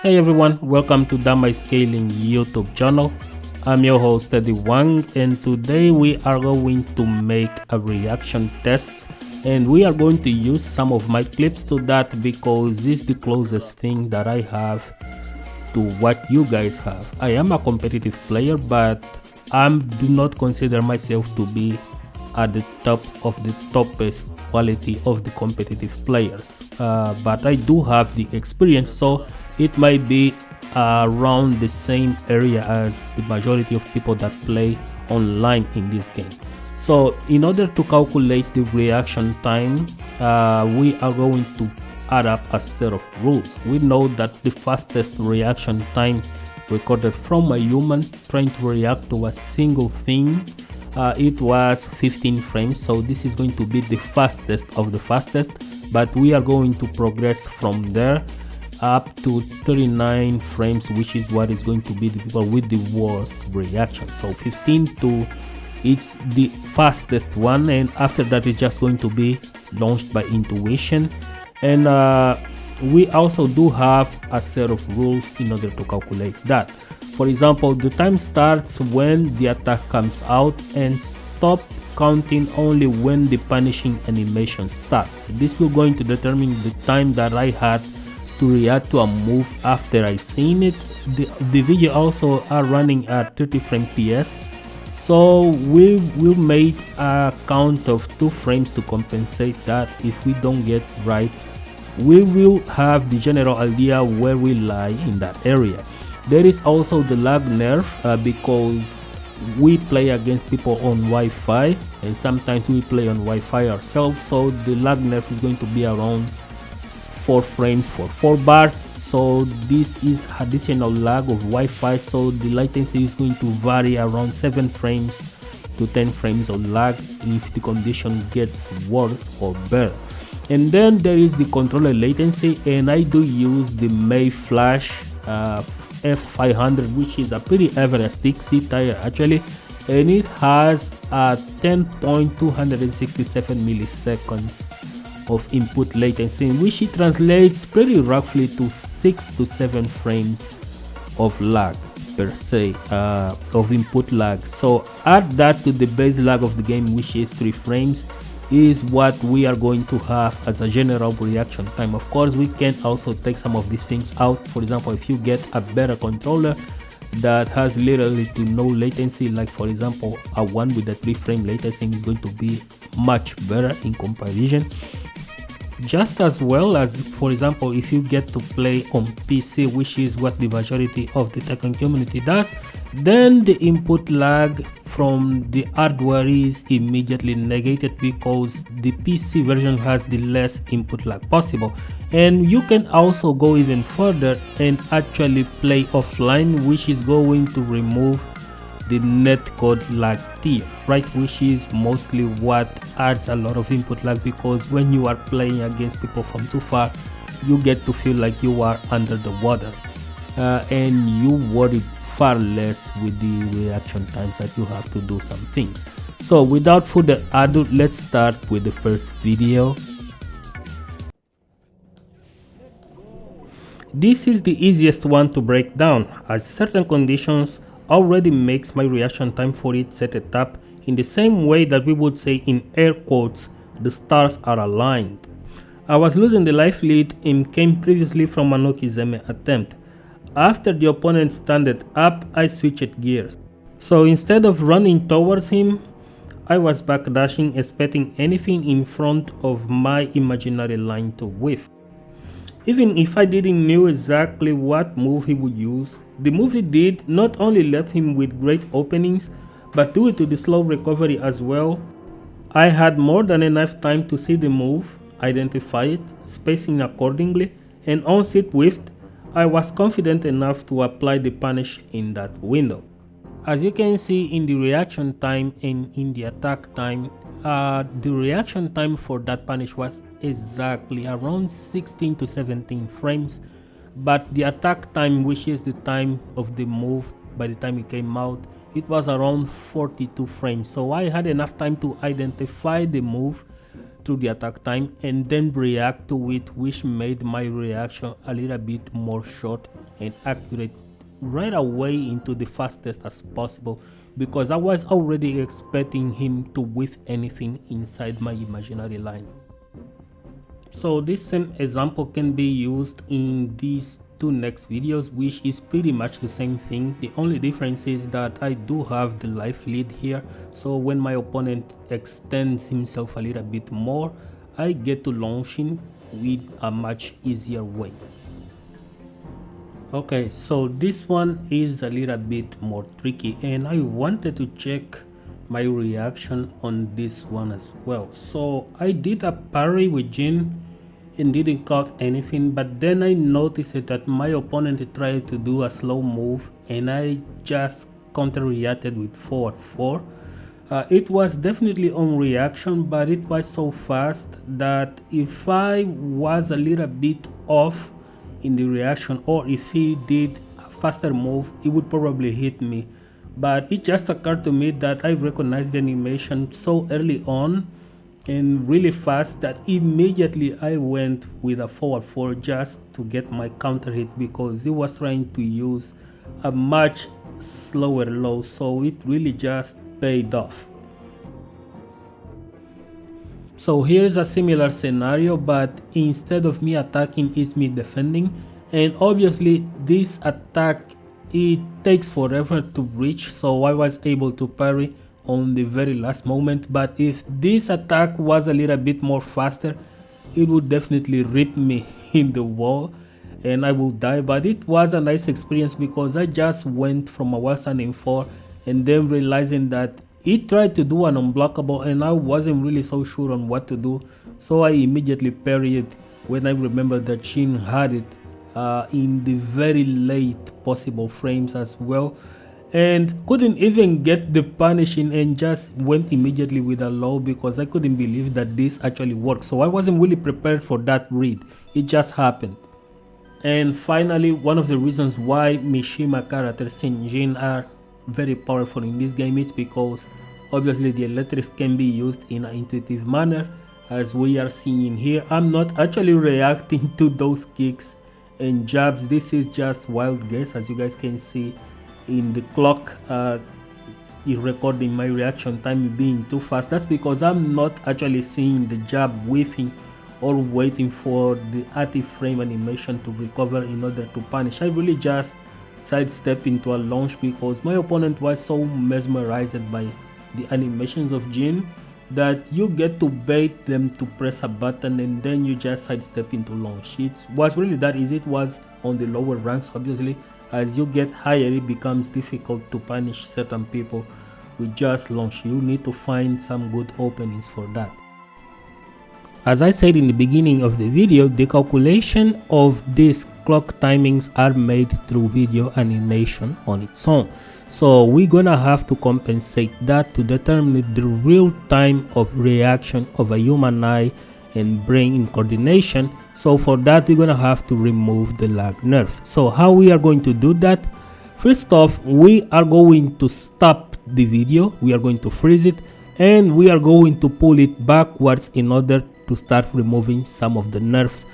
Hey everyone, welcome to Damai Scaling YouTube channel. I'm your host Eddie Wang, and today we are going to make a reaction test, and we are going to use some of my clips to that because this is the closest thing that I have to what you guys have. I am a competitive player, but I do not consider myself to be at the top of the toppest quality of the competitive players, but I do have the experience, so it might be around the same area as the majority of people that play online in this game. So in order to calculate the reaction time, we are going to add up a set of rules. We know that the fastest reaction time recorded from a human trying to react to a single thing, it was 15 frames. So this is going to be the fastest of the fastest, but we are going to progress from there up to 39 frames, which is what is going to be the people with the worst reaction. So 15 to it's the fastest one, and after that it's just going to be launched by intuition. And we also do have a set of rules in order to calculate that. For example, the time starts when the attack comes out and stop counting only when the punishing animation starts. This will going to determine the time that I had to react to a move after I seen it. The video also are running at 30 frames PS, so we will make a count of 2 frames to compensate that if we don't get right. We will have the general idea where we lie in that area. There is also the lag nerf, because we play against people on Wi-Fi and sometimes we play on Wi-Fi ourselves, so the lag nerf is going to be around 4 frames for 4 bars. So this is additional lag of Wi-Fi, so the latency is going to vary around 7 frames to 10 frames of lag if the condition gets worse or better. And then there is the controller latency, and I do use the May Flash F500, which is a pretty average stick C-tier actually, and it has a 10.267 milliseconds of input latency, which it translates pretty roughly to 6 to 7 frames of lag per se, of input lag. So add that to the base lag of the game, which is 3 frames, is what we are going to have as a general reaction time. Of course, we can also take some of these things out. For example, if you get a better controller that has literally to no latency, like for example a one with a 3 frame latency, is going to be much better in comparison. Just as well as, for example, if you get to play on PC, which is what the majority of the Tekken community does, then the input lag from the hardware is immediately negated because the PC version has the less input lag possible. And you can also go even further and actually play offline, which is going to remove the netcode lag tier, right, which is mostly what adds a lot of input lag, because when you are playing against people from too far, you get to feel like you are under the water, and you worry far less with the reaction times that you have to do some things. So without further ado, let's start with the first video. This is the easiest one to break down, as certain conditions already makes my reaction time for it set it up in the same way that we would say in air quotes the stars are aligned. I was losing the life lead and came previously from a Nokizeme attempt. After the opponent standed up, I switched gears. So instead of running towards him, I was backdashing, expecting anything in front of my imaginary line to whiff. Even if I didn't know exactly what move he would use, the move he did not only left him with great openings, but due to the slow recovery as well, I had more than enough time to see the move, identify it, spacing accordingly, and once it whiffed, I was confident enough to apply the punish in that window. As you can see in the reaction time and in the attack time, the reaction time for that punish was exactly around 16 to 17 frames, but the attack time, which is the time of the move by the time it came out, it was around 42 frames. So I had enough time to identify the move through the attack time and then react to it, which made my reaction a little bit more short and accurate right away into the fastest as possible, because I was already expecting him to whiff anything inside my imaginary line. So this same example can be used in these two next videos, which is pretty much the same thing. The only difference is that I do have the life lead here, so when my opponent extends himself a little bit more, I get to launch him with a much easier way. Okay, so this one is a little bit more tricky, and I wanted to check my reaction on this one as well. So I did a parry with Jin and didn't cut anything, but then I noticed that my opponent tried to do a slow move and I just counter reacted with forward 4. It was definitely on reaction, but it was so fast that if I was a little bit off in the reaction, or if he did a faster move, it would probably hit me. But it just occurred to me that I recognized the animation so early on and really fast that immediately I went with a forward 4 just to get my counter hit, because he was trying to use a much slower low, so it really just paid off. So here's a similar scenario, but instead of me attacking, it's me defending, and obviously this attack, it takes forever to reach, so I was able to parry on the very last moment. But if this attack was a little bit more faster, it would definitely rip me in the wall and I will die. But it was a nice experience, because I just went from a 1-4 and then realizing that it tried to do an unblockable and I wasn't really so sure on what to do, so I immediately parried when I remembered that Shin had it in the very late possible frames as well, and couldn't even get the punishing and just went immediately with a low, because I couldn't believe that this actually worked. So I wasn't really prepared for that read, it just happened. And finally, one of the reasons why Mishima characters and Jin are very powerful in this game is because obviously the electrics can be used in an intuitive manner, as we are seeing here. I'm not actually reacting to those kicks and jabs, this is just wild guess. As you guys can see in the clock, recording my reaction time being too fast, that's because I'm not actually seeing the jab whiffing or waiting for the active frame animation to recover in order to punish. I really just sidestep into a launch, because my opponent was so mesmerized by the animations of Jin that you get to bait them to press a button and then you just sidestep into launch. It was really that easy. It was on the lower ranks. Obviously, as you get higher, it becomes difficult to punish certain people with just launch. You need to find some good openings for that. As I said in the beginning of the video, the calculation of these clock timings are made through video animation on its own. So we're gonna have to compensate that to determine the real time of reaction of a human eye and brain in coordination. So for that, we're gonna have to remove the lag nerfs. So how we are going to do that? First off, we are going to stop the video, we are going to freeze it, and we are going to pull it backwards in order to start removing some of the nerfs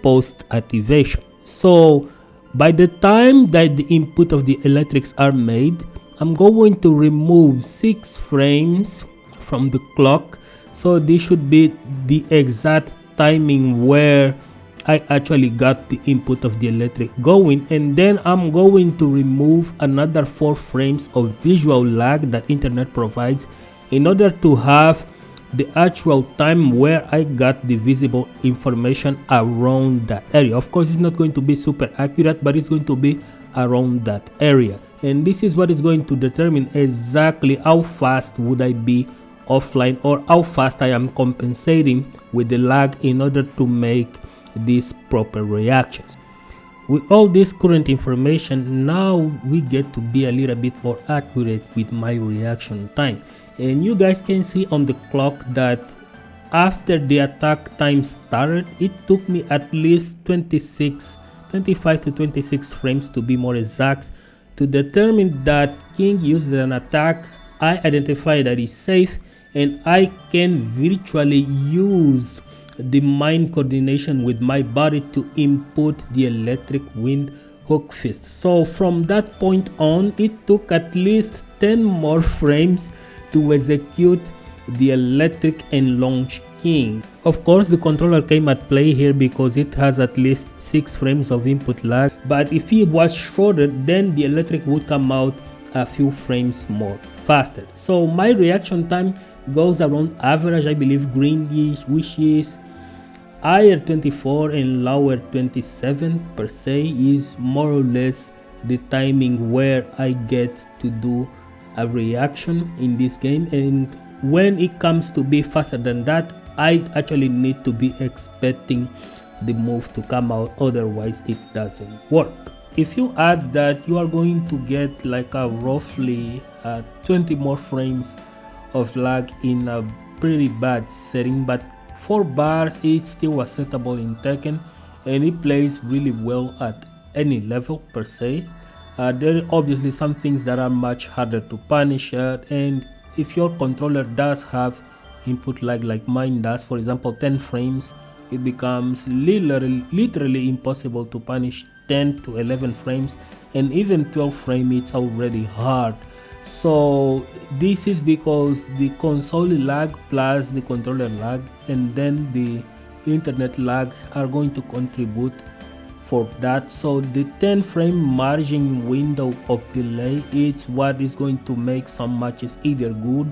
post activation. So by the time that the input of the electrics are made, I'm going to remove 6 frames from the clock. So this should be the exact timing where I actually got the input of the electric going, and then I'm going to remove another 4 frames of visual lag that internet provides in order to have the actual time where I got the visible information around that area. Of course, it's not going to be super accurate, but it's going to be around that area, and this is what is going to determine exactly how fast would I be offline, or how fast I am compensating with the lag in order to make these proper reactions. With all this current information, now we get to be a little bit more accurate with my reaction time. And you guys can see on the clock that after the attack time started, it took me at least 25 to 26 frames to be more exact to determine that King used an attack. I identify that is safe, and I can virtually use the mind coordination with my body to input the electric wind hook fist. So from that point on, it took at least 10 more frames to execute the electric and launch king. Of course, the controller came at play here because it has at least 6 frames of input lag, but if it was shorter, then the electric would come out a few frames more faster. So my reaction time goes around average, I believe greenish, which is higher 24 and lower 27 per se is more or less the timing where I get to do a reaction in this game. And when it comes to be faster than that, I actually need to be expecting the move to come out, otherwise it doesn't work. If you add that, you are going to get like a roughly 20 more frames of lag in a pretty bad setting, but 4 bars is still acceptable in Tekken, and it plays really well at any level per se. There are obviously some things that are much harder to punish, and if your controller does have input lag like mine does, for example 10 frames, it becomes literally impossible to punish 10 to 11 frames, and even 12 frames it's already hard. So this is because the console lag plus the controller lag and then the internet lag are going to contribute for that. So the 10 frame margin window of delay is what is going to make some matches either good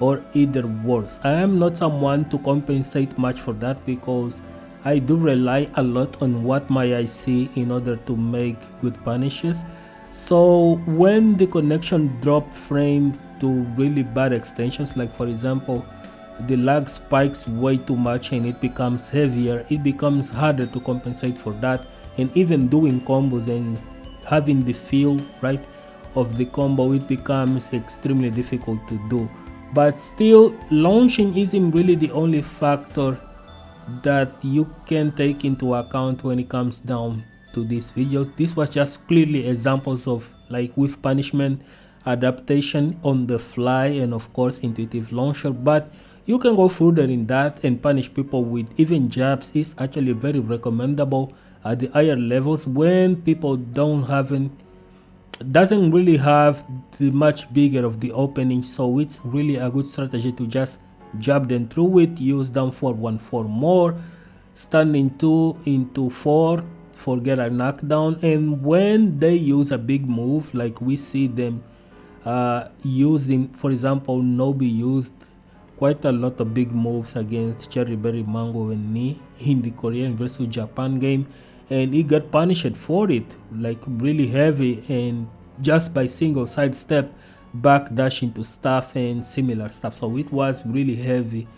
or either worse. I am not someone to compensate much for that because I do rely a lot on what my eyes see in order to make good punishes. So when the connection drop frame to really bad extensions, like for example the lag spikes way too much and it becomes heavier, it becomes harder to compensate for that, and even doing combos and having the feel right of the combo, it becomes extremely difficult to do. But still, launching isn't really the only factor that you can take into account when it comes down to these videos. This was just clearly examples of like with punishment, adaptation on the fly, and of course intuitive launcher, but you can go further in that and punish people with even jabs. Is actually very recommendable at the higher levels when people doesn't really have the much bigger of the opening. So it's really a good strategy to just jab them through it, use down 4-1-4 more, standing 2 into 4, forget a knockdown, and when they use a big move like we see them using, for example Nobi used quite a lot of big moves against Cherry Berry Mango and Knee in the Korean versus Japan game, and he got punished for it like really heavy, and just by single side step, backdash into stuff and similar stuff. So it was really heavy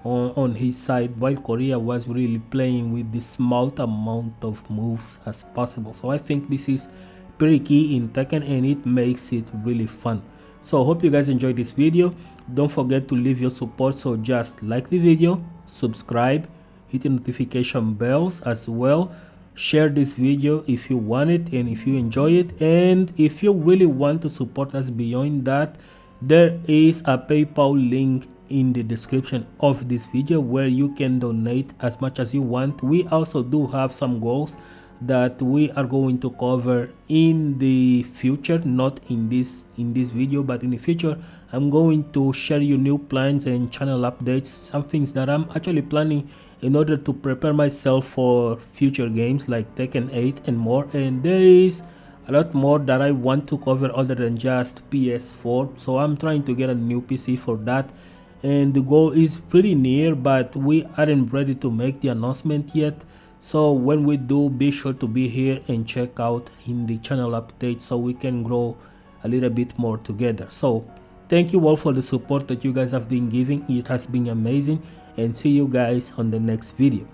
on his side, while Korea was really playing with the small amount of moves as possible. So I think this is pretty key in Tekken and it makes it really fun. So hope you guys enjoyed this video. Don't forget to leave your support, so just like the video, subscribe, hit the notification bells as well, share this video if you want it and if you enjoy it, and if you really want to support us beyond that, there is a PayPal link in the description of this video where you can donate as much as you want. We also do have some goals that we are going to cover in the future, not in this video, but in the future I'm going to share you new plans and channel updates, some things that I'm actually planning in order to prepare myself for future games like Tekken 8 and more. And there is a lot more that I want to cover other than just PS4, so I'm trying to get a new PC for that, and the goal is pretty near, but we aren't ready to make the announcement yet. So when we do, be sure to be here and check out in the channel update so we can grow a little bit more together. So thank you all for the support that you guys have been giving. It has been amazing, and see you guys on the next video.